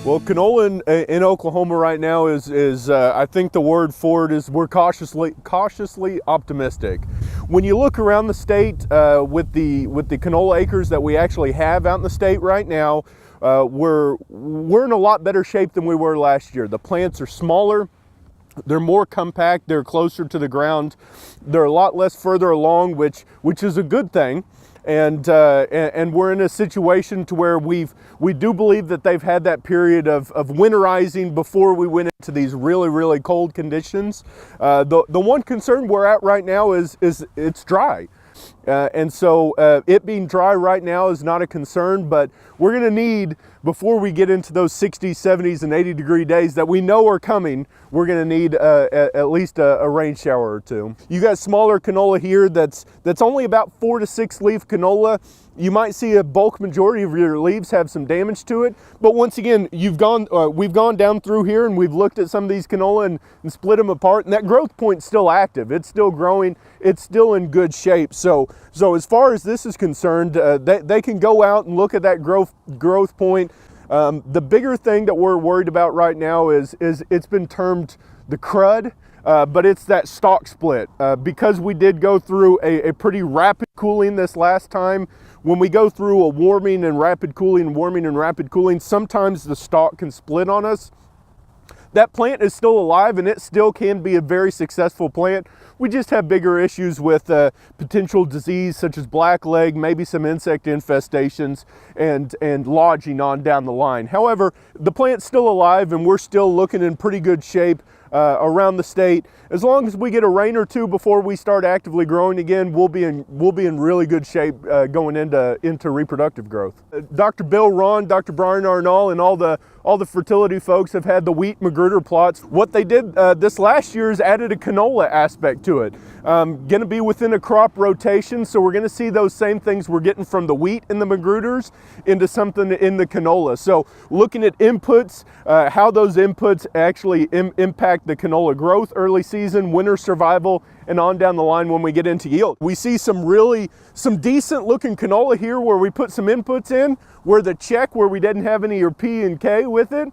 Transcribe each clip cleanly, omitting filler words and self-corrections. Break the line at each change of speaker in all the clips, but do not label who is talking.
Well, canola in Oklahoma right now is I think the word for it is we're cautiously optimistic. When you look around the state with the canola acres that we actually have out in the state right now, we're in a lot better shape than we were last year. The plants are smaller, they're more compact, they're closer to the ground, they're a lot less further along, which is a good thing. And we're in a situation to where we do believe that they've had that period of winterizing before we went into these really cold conditions. The one concern we're at right now is it's dry. And so it being dry right now is not a concern, but we're going to need, before we get into those 60s, 70s, and 80-degree days that we know are coming, we're going to need at least a rain shower or two. You got smaller canola here that's only about 4 to 6 leaf canola. You might see a bulk majority of your leaves have some damage to it, but once again, we've gone down through here and we've looked at some of these canola and split them apart, and that growth point's still active. It's still growing. It's still in good shape. So as far as this is concerned, they can go out and look at that growth point. The bigger thing that we're worried about right now is it's been termed the crud. But it's that stalk split. Because we did go through a pretty rapid cooling this last time. When we go through a warming and rapid cooling, sometimes the stalk can split on us. That plant is still alive and it still can be a very successful plant. We just have bigger issues with potential disease such as blackleg, maybe some insect infestations, and lodging on down the line. However, the plant's still alive and we're still looking in pretty good shape around the state. As long as we get a rain or two before we start actively growing again, we'll be in really good shape going into reproductive growth. Dr. Bill Ron, Dr. Brian Arnall, and all the fertility folks have had the wheat magruder plots. What they did this last year is added a canola aspect to it. Going to be within a crop rotation, so we're going to see those same things we're getting from the wheat and the magruders into something in the canola. So looking at inputs, how those inputs actually impact the canola growth, early season, winter survival, and on down the line when we get into yield. We see some decent looking canola here where we put some inputs in, where the check where we didn't have any P and K with it,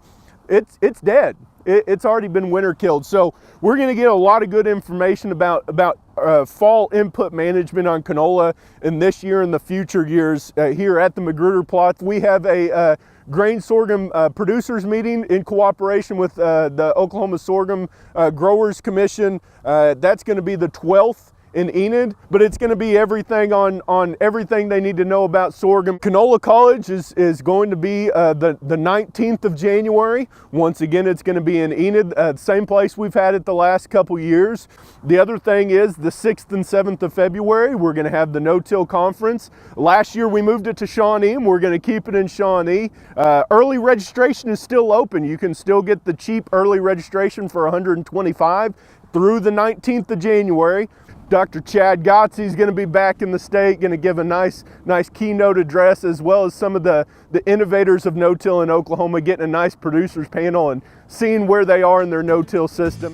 it's dead. It's already been winter killed. So we're going to get a lot of good information about fall input management on canola in this year and the future years here at the Magruder plots. We have a grain sorghum producers meeting in cooperation with the Oklahoma Sorghum Growers Commission. That's going to be the 12th in ENID, but it's going to be everything on everything they need to know about sorghum. Canola College is going to be the 19th of January. Once again, it's going to be in ENID, same place we've had it the last couple years. The other thing is the 6th and 7th of February, we're going to have the No-Till Conference. Last year we moved it to Shawnee, and we're going to keep it in Shawnee. Early registration is still open. You can still get the cheap early registration for $125 through the 19th of January. Dr. Chad Gotze is going to be back in the state, going to give a nice keynote address, as well as some of the innovators of no-till in Oklahoma, getting a nice producers panel and seeing where they are in their no-till system.